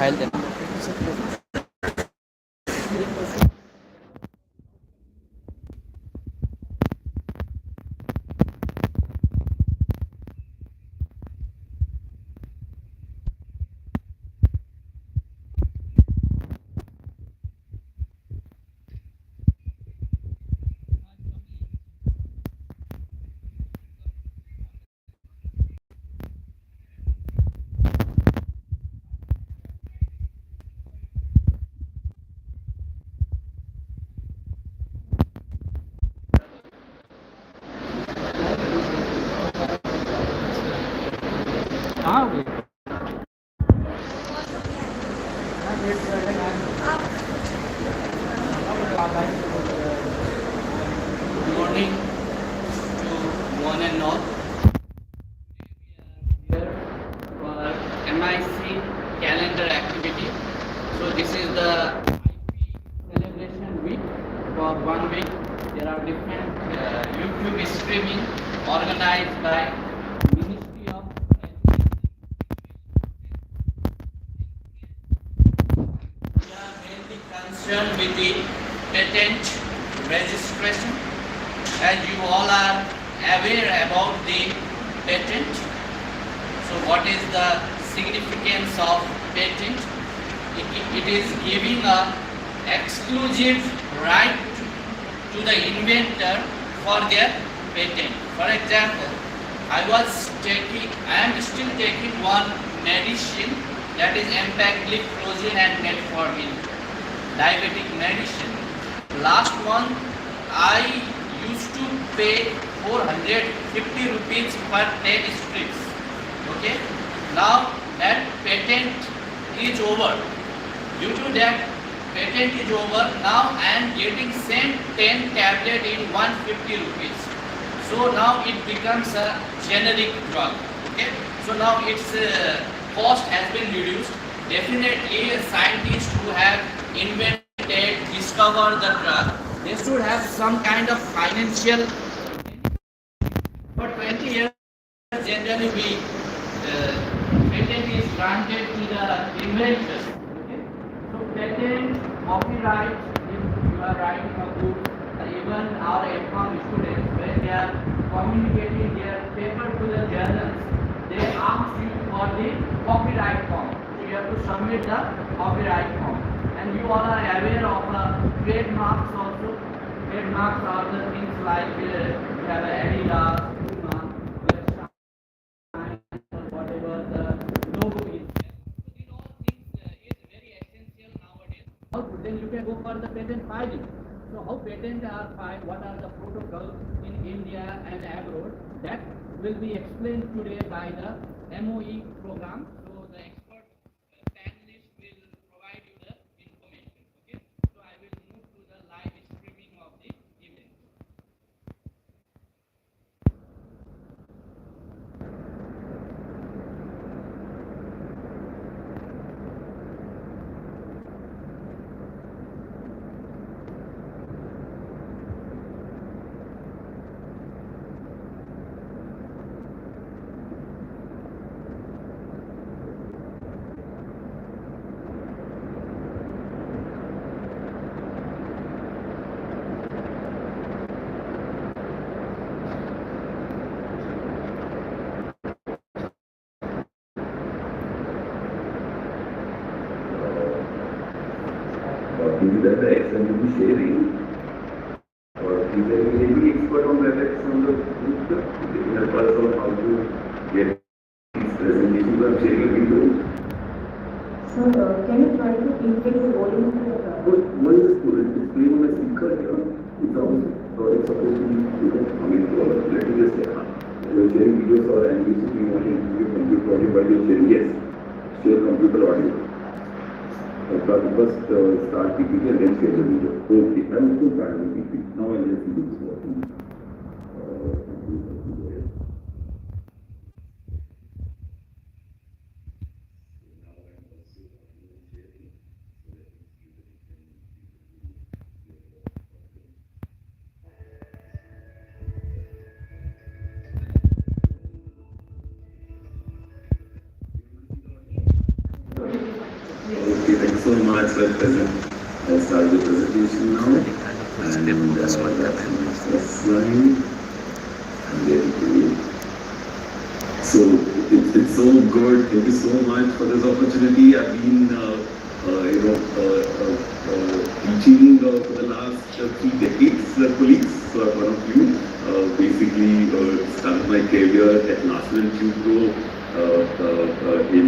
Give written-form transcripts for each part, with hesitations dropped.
file them. Good morning to one and all. We are here for MIC calendar activity. So this is the IP celebration week for 1 week. There are different YouTube streaming organized by Ministry of We are mainly concerned with the patent registration. As you all are aware about the patent, so what is the significance of patent? It is giving a exclusive right to the inventor for their patent. For example, I am still taking one medicine, that is empagliflozin and metformin, diabetic medicine. Last month I used to pay 450 rupees per 10 strips. Okay, now that patent is over. Due to that patent is over, now I am getting same 10 tablet in 150 rupees. So now it becomes a generic drug. Okay, so now its cost has been reduced. Definitely scientists who have invented, discovered the drug, they should have some kind of financial. For 20 years generally patent is granted to the inventor. Okay? So patent, copyright, if you are writing a book, even our M.Pharm students, when they are communicating their paper to the journals, they ask you for the copyright form. So you have to submit the copyright form. And you all are aware of trademarks also. Trademarks are the things like you have Adidas, Puma, whatever the logo is. So these all things is very essential nowadays. Then you can go for the patent filing. So how patents are filed, what are the protocols in India and abroad, that will be explained today by the MOE program. So the expert panelists will provide you the information. Okay, so I will move to the live streaming of the event. Is that the extent will be sharing? Or is there any expert on WebEx on the group? They can help us on how to get these presentations. I'm sharing a video. Sir, can you try to increase the volume? What is the screen on my speaker here? It's also it's supposed to be let me just check. You're sharing videos or animations you want to include computer audio by your sharing. Yes, share computer audio. First start PPT and then share the video. Okay, I'm still trying with PPT. Now I'll just do this working. well present. I'll start the presentation now. And that's first slide. And there it is. So it's so good. Thank you so much for this opportunity. I've been, teaching for the last 3 decades, colleagues. So I'm one of you. Basically, started my career at National Institute in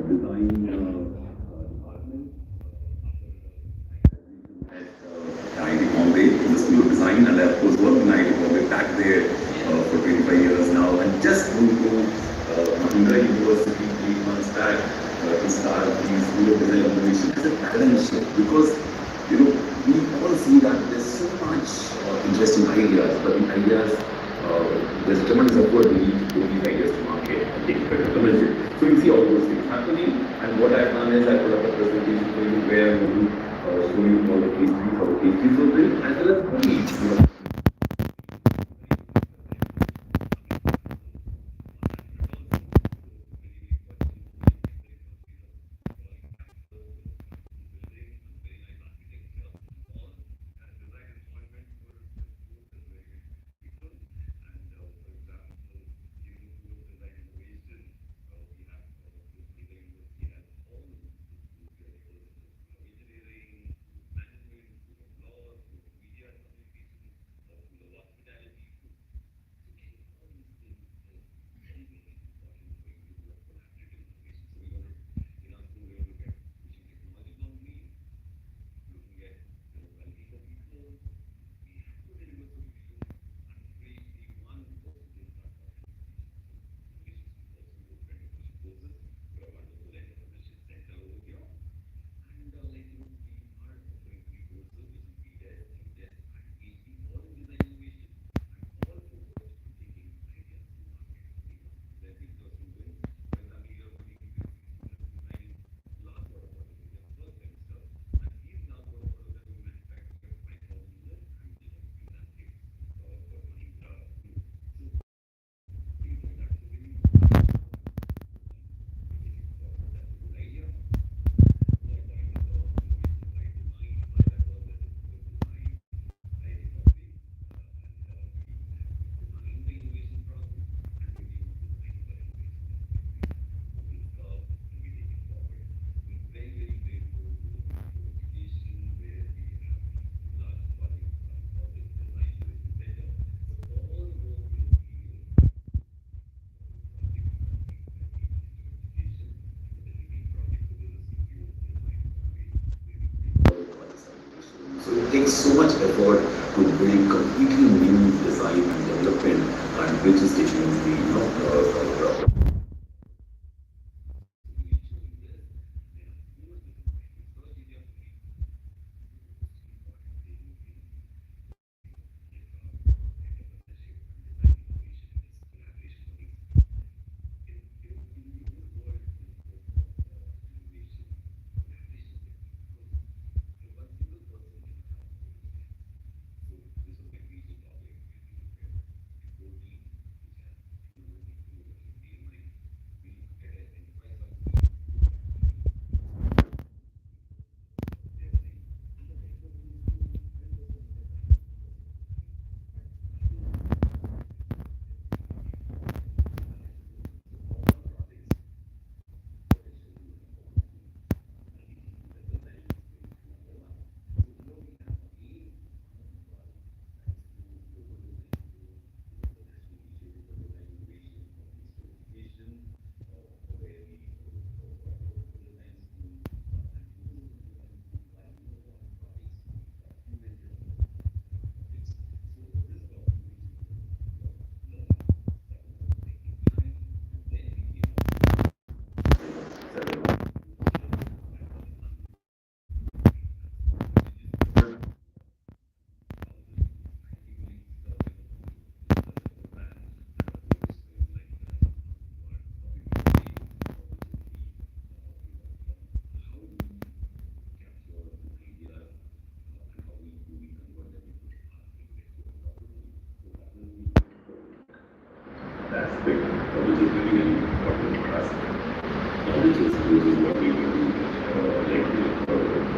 design department at IIT Bombay in the School of Design, and I of course worked in IIT Bombay back there for 25 years now, and just moved to Mahindra University 8 months back to start the School of Design Innovation as a paradigm shift, because we all see that there's so much interesting ideas, but the ideas there's a tremendous effort we need to put these ideas to market and take it better commercial. So you see all those things happening, and what I've done is I put up a presentation for you where I'm going to show you all the case studies, how the case studies were built, as well as colleagues. So it takes so much effort to build completely new design and development, and which is taking the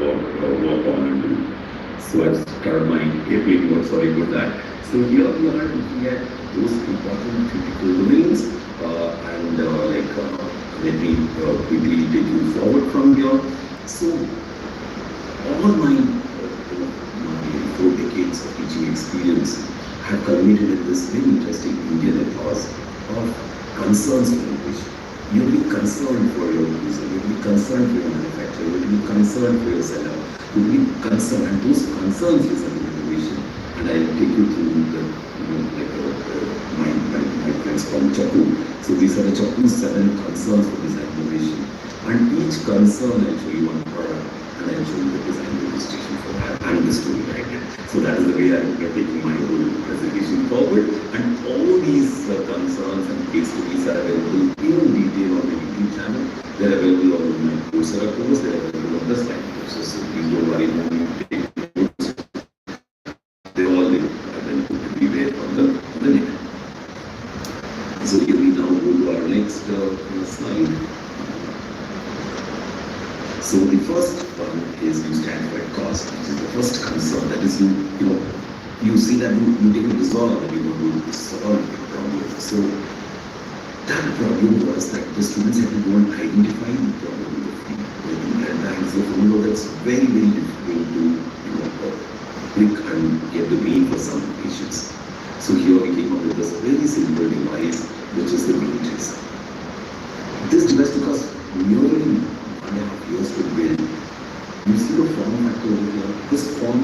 work on and do. So I started my airplane work, sorry about that. So here we are looking at those important critical domains and let me quickly take you forward from here. So all my 4 decades of teaching experience have culminated in this very interesting Indian ethos of concerns for innovation. You will be concerned for your user, you will be concerned for your manufacturer, you will be concerned for your seller, you will be concerned, and those concerns is an innovation. And I'll take you through the, my friends from Chaku. So these are the Chaku's 7 concerns for design innovation. And each concern I'll show you one product, and I'll show you the design registration for that and the story behind it. So that is the way I'm taking my whole presentation forward. And all these concerns and case studies are available in detail on the YouTube channel. They're available on my Coursera course, they're available on the slide courses. So please don't worry, no need to take notes. They're all available everywhere on the net. So here we now go to our next slide. So the first one is you stand for cost, which is the first concern. That is you see that you take a resolve that you want to solve the problem. So that problem was that the students had to go and identify the problem in the field. And that is a formula that's very, very difficult to click and get the mean for some patients. So here we came up with this very simple device, which is the mean test. This device took us nearly 1.5 years to build. You see the form factor over here. This form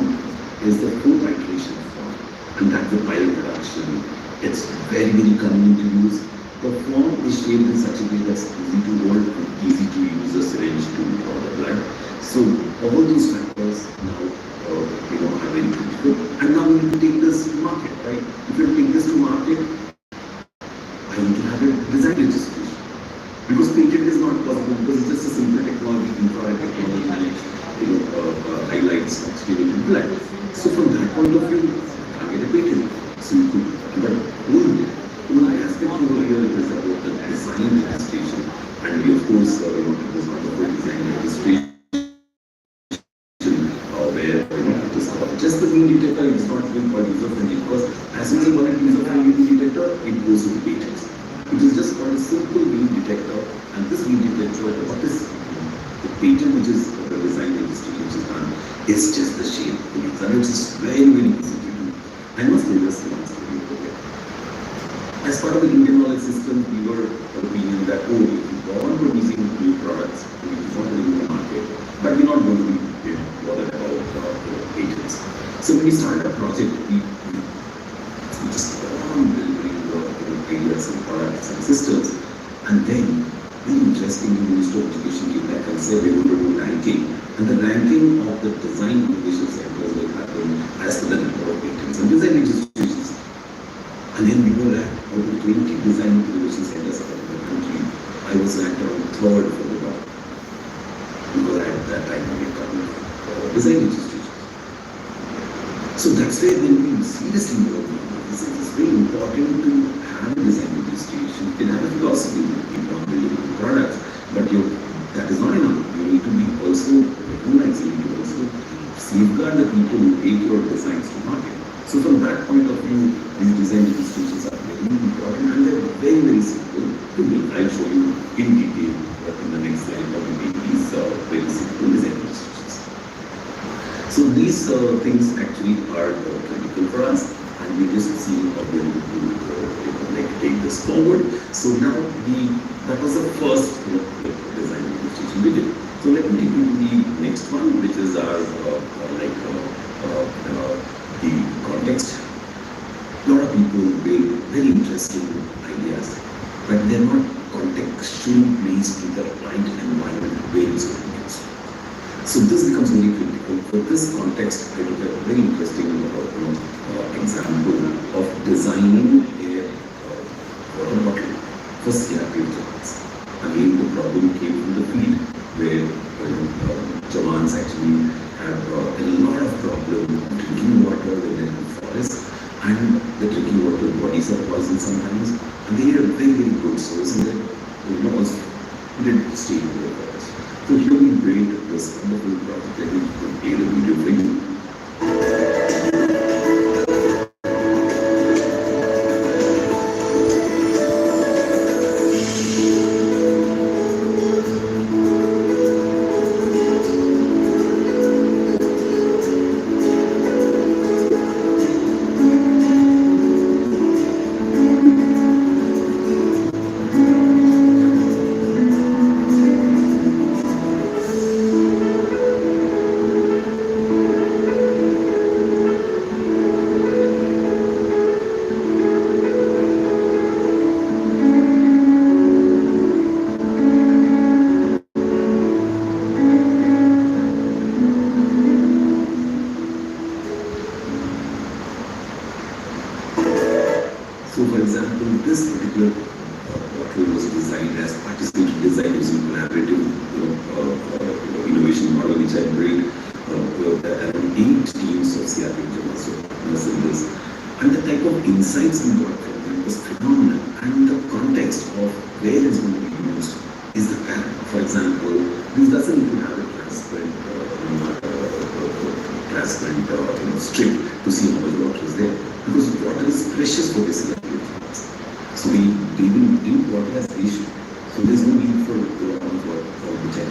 is the 4th iteration form, and that's the pilot production. It's very, very convenient to use. The form is shaped in such a way that's easy to hold and easy to use a syringe to draw the blood. So all these factors now are very critical. And now we need to take this to market, right? If you take this to market, I need to have a design registration. Because patent is not possible, because it's just a simple technology, infrared technology, highlights oxygenated blood. So from that point of view, I get a patent. So you could, but one aspect over here is about the design registration, and we of course it was wonderful design registration where it is just the mean detector. It's not even called user friendly, because as soon as you call it user friendly detector, it goes to patents. It is just called a simple mean detector, and this mean detector, what is the patent, which is the design registry which is done, it's just the shape, and it's just very, very easy to do. I must say this once again. As part of the Indian knowledge system, we were of the opinion that, if we go on producing new products, we want to in the market, but we're not going to be bothered about patents. So when we started a project, we just go on delivering ideas and products and systems, and then very interestingly, the Ministry of Education came back and said they were going to do ranking, and the ranking of the design innovation centers will happen as per the number of patents and design registrations. And then we were at out of 20 design innovation centers around the country, I was ranked around 3rd from the top, because at that time we had gotten design registrations. So that's where when we seriously work on this, it's very important to have a design registration. You can have a philosophy on building products, but that is not enough. You need to be also recognized, you need to also safeguard the people who take your designs to market. So from that point of view, these design registrations are very important, and they're very, very simple to make. I'll show you in detail in the next slide how to make these very simple design registrations. So these things actually are critical for us, and we just see how we are going to take this forward. So now that was the first design registration we did. So let me take you to the next one, which is our the context. A lot of people build very interesting ideas, but they're not contextually placed in the right environment where it's going to be used. So this becomes very critical. For this context, I took a very interesting example of designing a water bottle for CRPF jawans. Again, the problem came from the field where jawans actually have a lot of problem drinking water when they're in the forest, and the drinking water bodies are poisoned sometimes, and they are a very, very good source, and they also didn't stay in the forest. So here we built this wonderful project. Let me play the video for you. So, for example, this particular bottle was designed as participatory design using collaborative innovation model, which I built around 8 teams of CRP engineers in this. And the type of insights we got from them was phenomenal. And the context of where it's going to be used is the pattern. For example, this doesn't even have a transparent strip to see how much water is there, because water is precious for this CRP. So we didn't water as issue. So there's no need for the amount of water for the check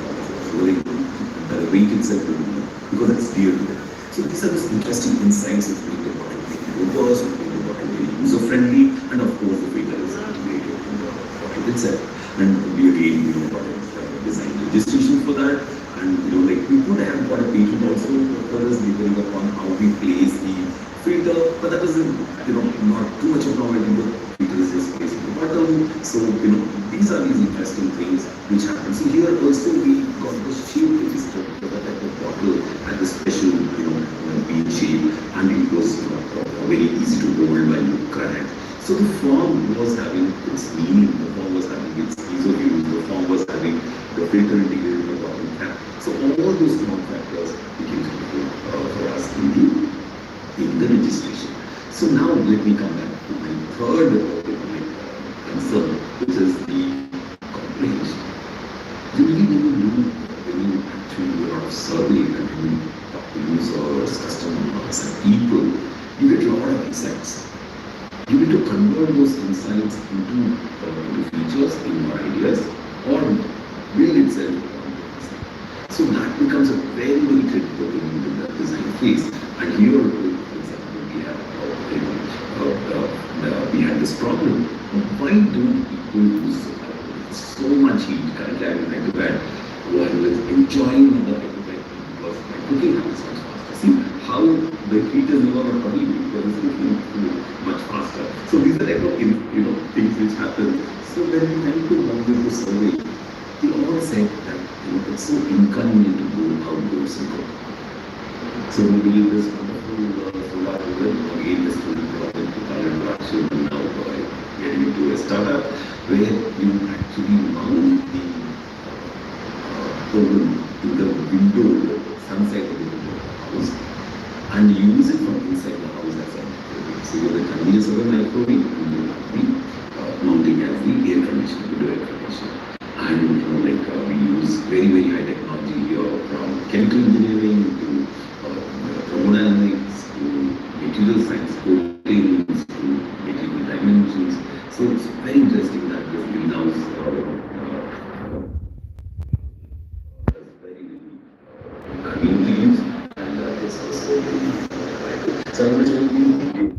the weight itself will be, because it's dear to them. So these are just interesting insights which make the bottle robust, which make the bottle very user-friendly, and of course the filter is integrated in the bottle itself. And we again, design registration for that. And like we could have got a patent also for this, depending upon how we place the filter, but that is not too much of novelty. The filter is just placed in the bottom. So these are these interesting things which happen. So here also we got the shape registered for the type of bottle at the special bean shape, and it was very easy to hold while you crack. So the form was having its meaning, the form was having its ease of use, the form was having the filter integrated in the bottom cap. So all those small factors became for us in the registration. So now let me come back to my third concern, which is the comprehension. You really never know when you actually do a lot of survey and when you talk to users, customers, and people, you get a lot of insights. You need to convert those insights into features, in your ideas, or build itself. So that becomes a very, very critical thing in the design phase. And here, for example, we had this problem. Why don't people use so much heat? Currently, I would like to add, while enjoying the because my cooking happens much faster. See how the heat is no longer only because it's cooking much faster. So these are type of things which happen. So when we went to Mahindra to survey, they all said that it's so inconvenient to go outdoors and cook. So we believe this wonderful solar program, again the student project to pilot production, and now getting into a startup where you actually mount the oven to the window, the sunset of the window of the house, and use it from inside the house as a microwave. So you have the convenience of a microwave, and you have the mounting as the air conditioner, window air conditioner. And we use very, very high technology here, from chemical engineering to thermodynamics to material science, coatings to material dimensions. So it's very interesting that this greenhouse is very, very convenient to use, and it's also very so I'm going to tell you.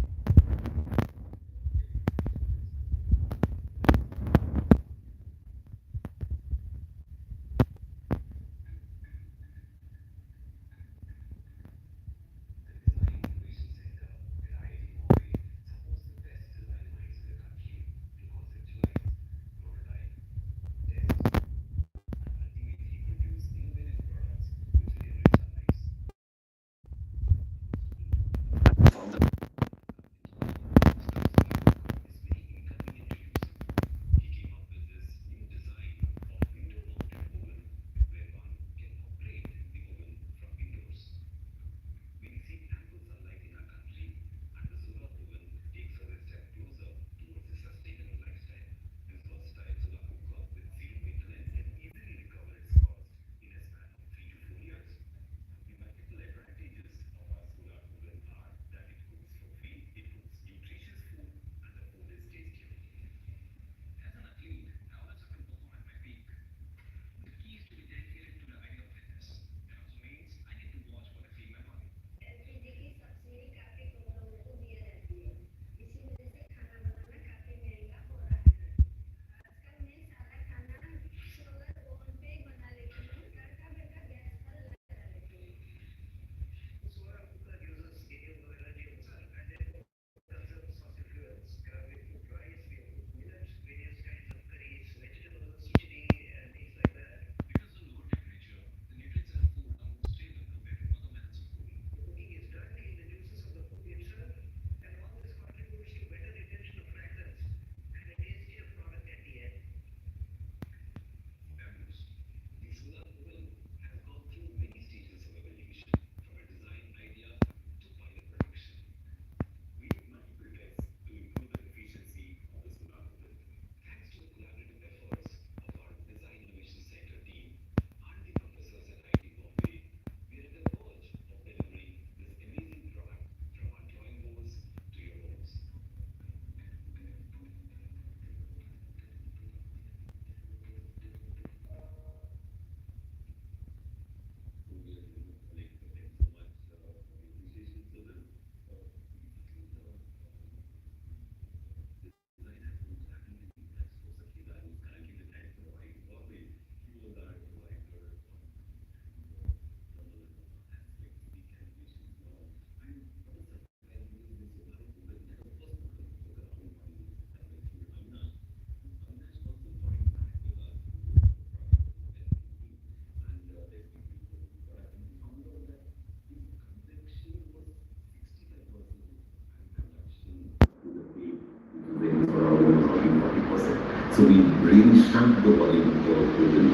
So we really shrunk the volume of the oven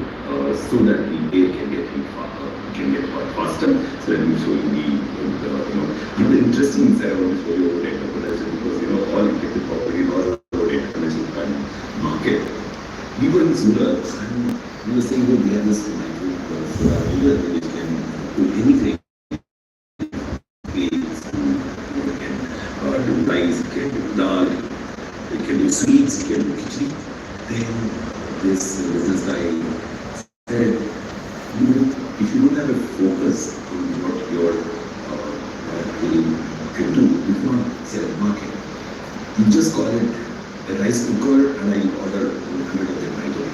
so that the air can get hot faster. So let me show you the interesting insight I want to show you about data production, because all intellectual property and all about data production market. We were in Surat and we were saying, well, we have this micro solar chiller which can do anything. It can do rice, it can do dal, it can do sweets, it can do khichdi. Then this business guy said, if you don't have a focus on what your can do, you cannot sell a market. You just call it a rice cooker and I order 100 of them right away.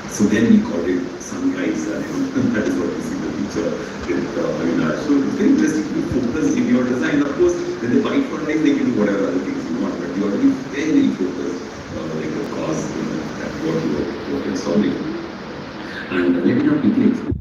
So then we called it sunrise. That is what we see in the picture with Avinash. So it's very interesting to be focused in your design. Of course, when they buy for rice, they can do whatever other things you want, but you have to be very focused, like the cause that what you're solving. And let me now quickly explain.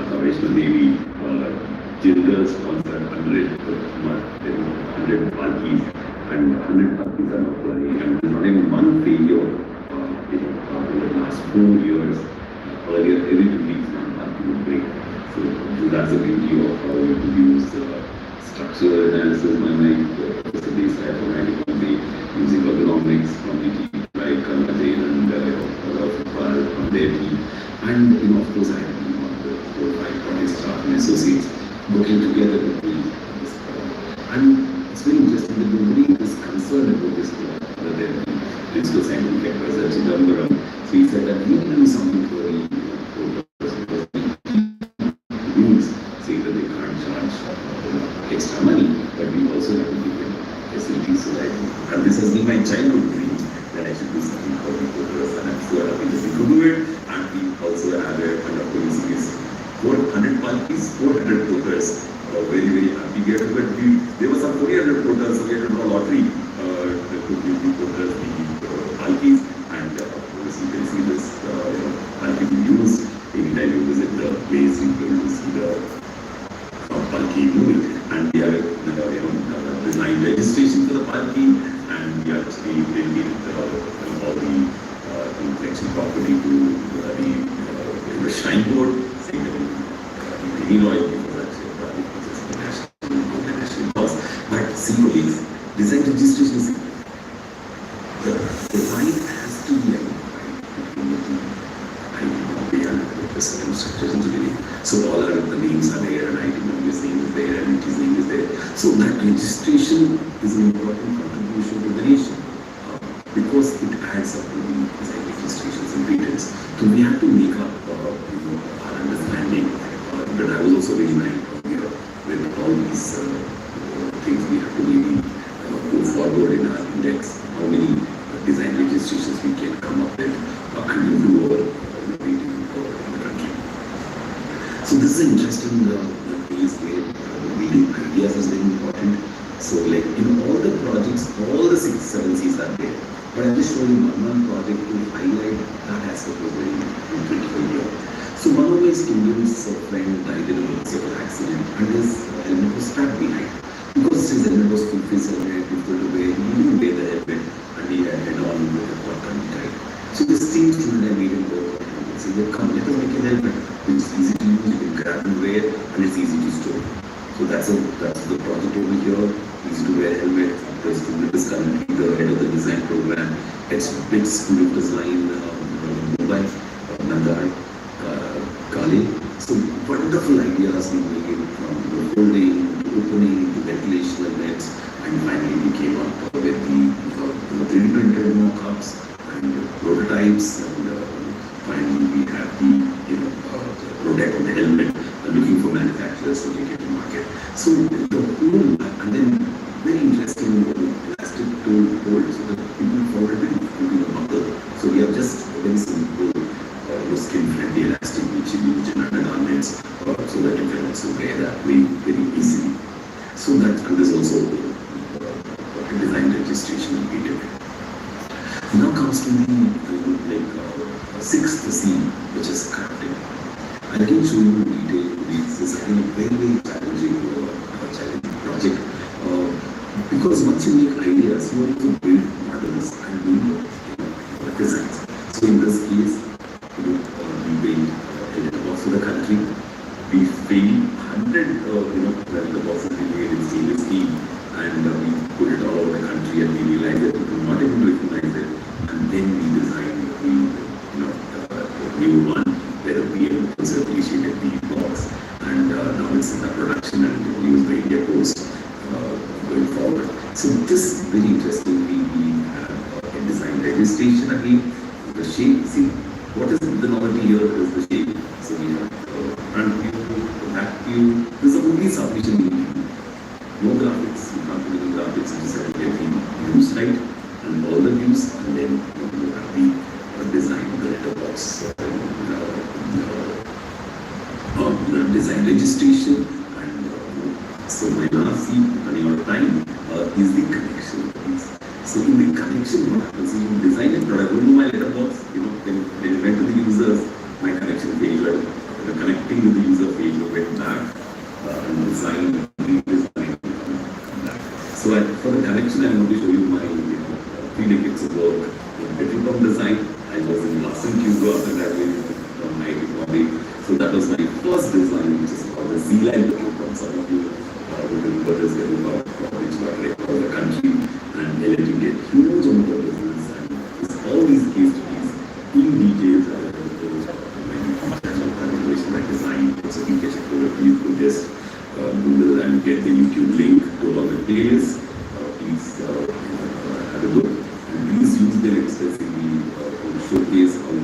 conventional Navy, genders sponsored 100 parties, and 100 parties are not flying, and there's not even one failure over the last 4 years. Earlier, every 2 weeks, one party would break. So that's the beauty of how we could use structural analysis, Professor Desai from IIT Kharagpur, using ergonomics from the team like Ajay and from their team. And of course, I have been on the 4 or 5 college staff and associates working together with me on this problem. And it's very interesting that nobody is concerned about this problem other than the principal scientific advisor, Chidambaram. So he said that we need to do something for the rules saying that they can't charge extra money, but we also have to give them facilities so that, and this has been my childhood dream that I should do something for the voters, and I'm so happy that we could do it. And we also have a kind of policing is 400 parties, 400 voters. Very, very happy. There were some 400 voters, so we had to do a lottery to give the voters the parties, and of course you can see this party we use anytime you visit the place, you can see the party movie, and we have design registration for the party, and we actually bring all the intellectual property to the shrine board, saying that any royalty for that project, which is national cost. But see, colleagues, design registration is the right has to be structures engineering. So all the names are there, and IIT's name is there, and IIT's name is there. So that registration is an important contribution to the nation because it adds up to the design registrations and patents. So we have to make up our understanding. But I was also very mindful here with all these things we have to really go forward in our index. How many design registrations we can come up with and improve our innovating in the country. So this is an interesting case where building ideas is very important. So like in all the projects, all the 6 7 C's are there. But I'm just showing one project to highlight that aspect was very critical here. So one of my students, a friend, died in a motorcycle accident, and his helmet was strapped behind. Because his helmet was full face helmet, difficult to wear, he didn't wear the helmet, and he had head on with a cord and he died. So this same student I made him work on and said, come, let us make a helmet, which is easy to use, you can grab and wear, and it's easy to store. So that's the project over here, easy to wear helmet. The student is currently the head of the design program at BIT School of Design, Mumbai, Nandar. So wonderful ideas we made from the folding to opening to ventilation elements, and finally we came up with the 3D printed mock-ups and prototypes, and finally we have the prototype of the helmet, looking for manufacturers to take it to market. So the whole, and then very interesting elastic tool hold, so that people found it very difficult to buckle. So we have just a very simple skin-friendly elastic which you use in undergarments, so that you can also wear that way very easily. So that is also design registration and patent. Now comes to the 6th C, which is crafting. I can show you in detail. This is a very, very challenging project because once you make ideas, you want to build models and build designs. So in this case, we built a box for the country. We failed 100 the boxes we made in stainless steel, and we put it all over the country, and we realized that people were not able to recognize it. And then we designed the new one where the PM also appreciated the box, and now it's in the production and used by India Post going forward. So this is very interesting. We have a design registration again. The shape, see, what is the novelty here is the shape. So we have front view, back view. This is the only submission we need. No graphics, you can't do any graphics, you just have to get the views right, and all the views, and then you have the design of the letterbox, the design registration, and so my last C, running out of time, is the connection piece. So in the connection, what happens is you design it, but I don't know my letterbox, when it went to the users, my connection page was connecting with the user page, went back and design, redesign, come back. So for the connection, I want to show you my 3 decades of work in diploma design. I was in Boston, Cuba after graduating from IIT Kharagpur. So that was my first design, which is called the Z-Line diploma. Some of you will remember this diploma, which got across the country and helped to get huge amount of business. And it's all these case studies in details. Like design, so you can please go just Google and get the YouTube link to all the playlist. Please have a look and please use them extensively to showcase how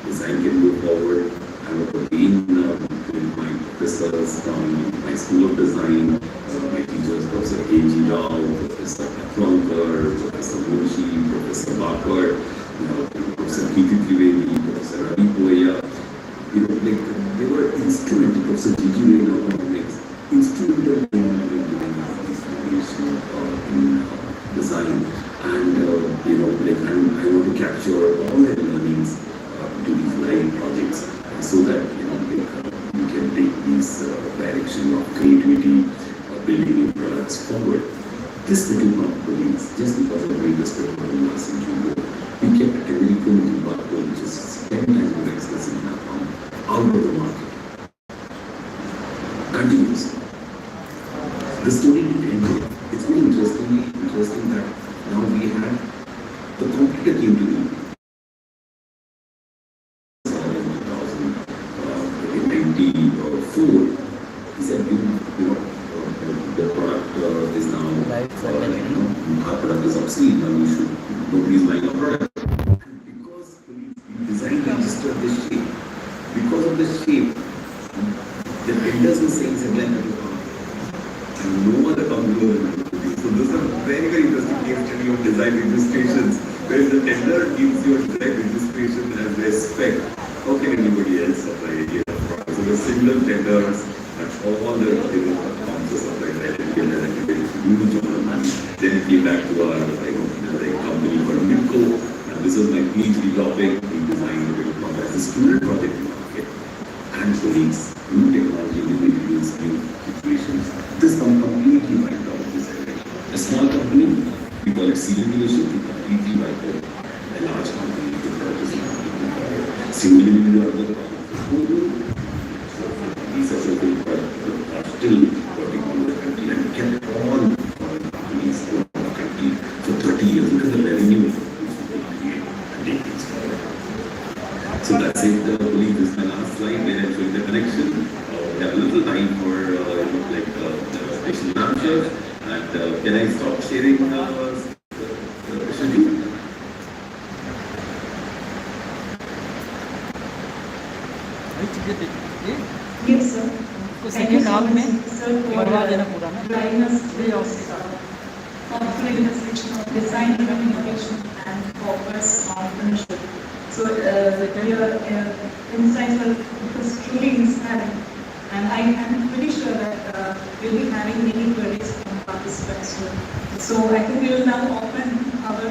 design can go forward. I have again my professors from my School of Design, my teachers, Professor A.G. Rao, Professor Kathronkar, Professor Munshi, Professor Bakar, Professor Kirti Trivedi, Professor Ravi Poya. They were instrumental, Professor G.G. in economics, instrumental in design, and and I want to capture all their learnings to these live projects so that you can take this direction of creativity, building new products forward. This little colleagues, just because of the industrial was in Cuba, we kept American tobacco, which is 10 times more expensive now, out of the market. Continues. The story didn't end there. It's very interesting that now we have the computer came to me. In 1994, he said, the product is now, our product is obsolete. Now nobody is buying our product. Because we designed register this shape, because of the shape, the vendors were saying something like and no other company will do. So this is a very, very interesting case study of design registrations, where the tender gives you a design registration as respect. How can anybody else supply any other product? So the similar tenders and all the councils supplied by the huge amount of money. Then it came back to our company called Mipco. And this was my PhD topic. We designed the diploma as a student project in the market. And colleagues, new technology, new materials, new situations. This completely wiped out this area. A small company, we call it serial dealership, we completely wiped out. A large company, we call it similarly with the other these are still working on the country and kept all companies in the country for 30 years because the revenue is so that's it. I believe this is my last slide where I'm showing the connection. We have a little time for question and answers. And can I stop sharing the schedule? Yes, sir. Thank you so much, sir, for guiding us through offering the section of design, innovation, and corporate entrepreneurship. So your insights were truly inspiring, and I am pretty sure that we'll be having many queries from participants too. So I think we will now open our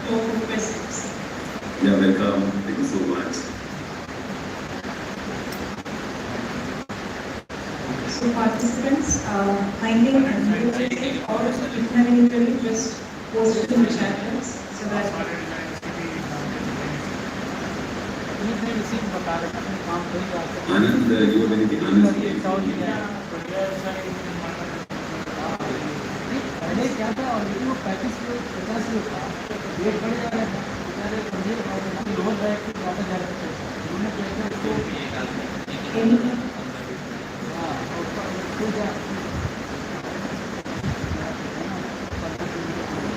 floor for questions. Yeah, welcome. Thank you so much. So participants, finding and using or if you have any query, just post it in the chat box so that Anand, you have anything? Anand? क्या था और वो 35 लोग 50 लोग था wait बढ़ जा रहा था बेचारे पंजे और रोड बैक के वापस जा रहे थे उन्होंने कहते उसको हाँ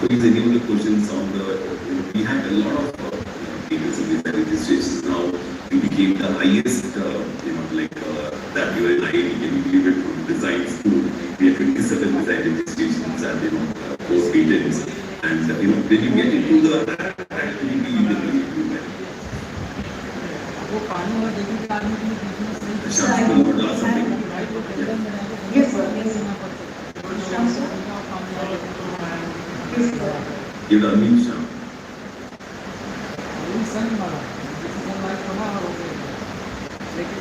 Please, any of the questions on the, we had a lot of papers in design registrations now. We became the highest, that we were in IIT, can you believe it, from design school. We had 27 design registrations and, post patents. And, when you get into the activity, you can really do that. Shams, you want to ask something? yes, sir. Yes, sir. Give the unmute, Sham. लेकिन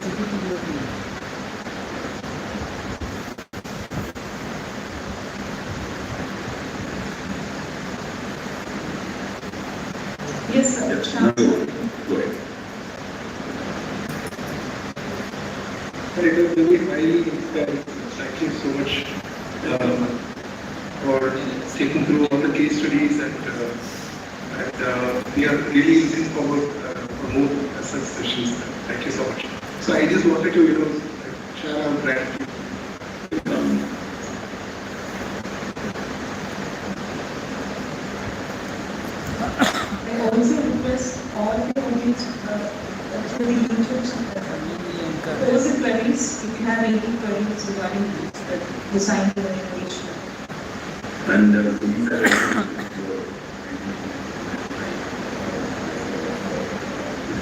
Yes, sir. Yes, now go ahead. But it was really highly inspiring. Thank you so much for taking through all the case studies, and we are really looking forward for more such sessions. Thank you so much. So I just wanted to, share our gratitude. I also request all the audience for the YouTube those are queries. If you have any queries regarding the design of the innovation. And these are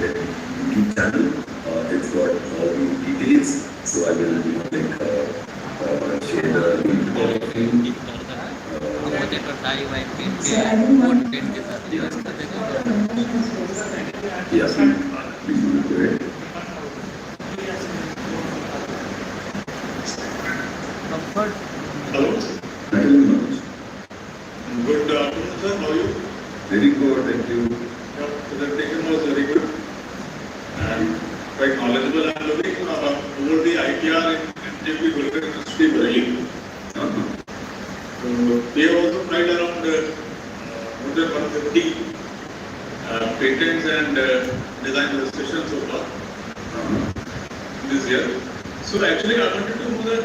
the YouTube channel. It's got all the details. So I will, share the link to all of you. So I didn't want Yes, please go ahead. Hello. Good afternoon, sir. How are you? Very good, thank you. Your presentation was very good and quite knowledgeable. I am looking over the IPR in M.Pharmacy University, Berlin. So they have also tried around more than 150 patents and design registrations so far this year. So actually, I wanted to know that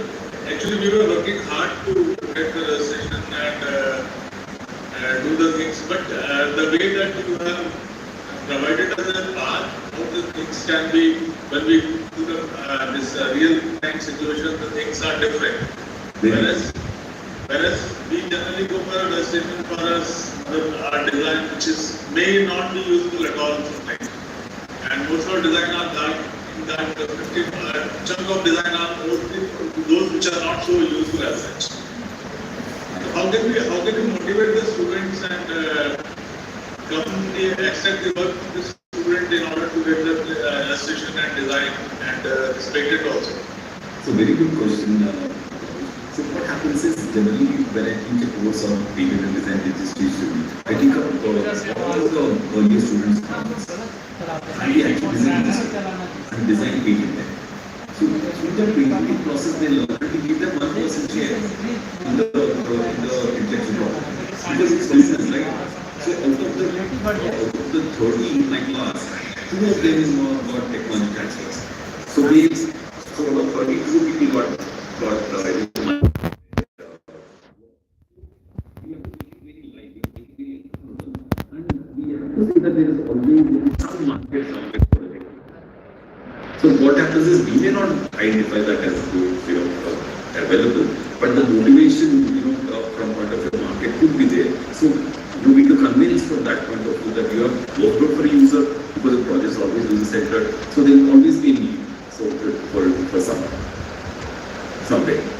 actually we were working hard to get the registration and do the things, but the way that you have provided us a path, how the things can be, when we do this real time situation, the things are different. Whereas we generally go for a registration for our design, which may not be useful at all sometimes. And most of our design are done in that 50 chunk of design are mostly those which are not so useful as such. So how can we motivate the students and accept the work of the student in order to get the registration and design and this patent also? So very good question. So what happens is generally when I teach a course on patent and design registration, I take up all the earlier students' comments and we actually design this and design patent them. So through the patenting process, they learn to give them 1% share in the intellectual property because it's business, right? So out of the 30 in my class, 2 of them is more about technology transfers. So out of 32 people got that there is always some market somewhere for it. So what happens is we may not identify that as available, but the motivation from point of view market could be there. So you need to convince from that point of view that you have worked out for a user because the project is always user centered. So there will always be a need for someday.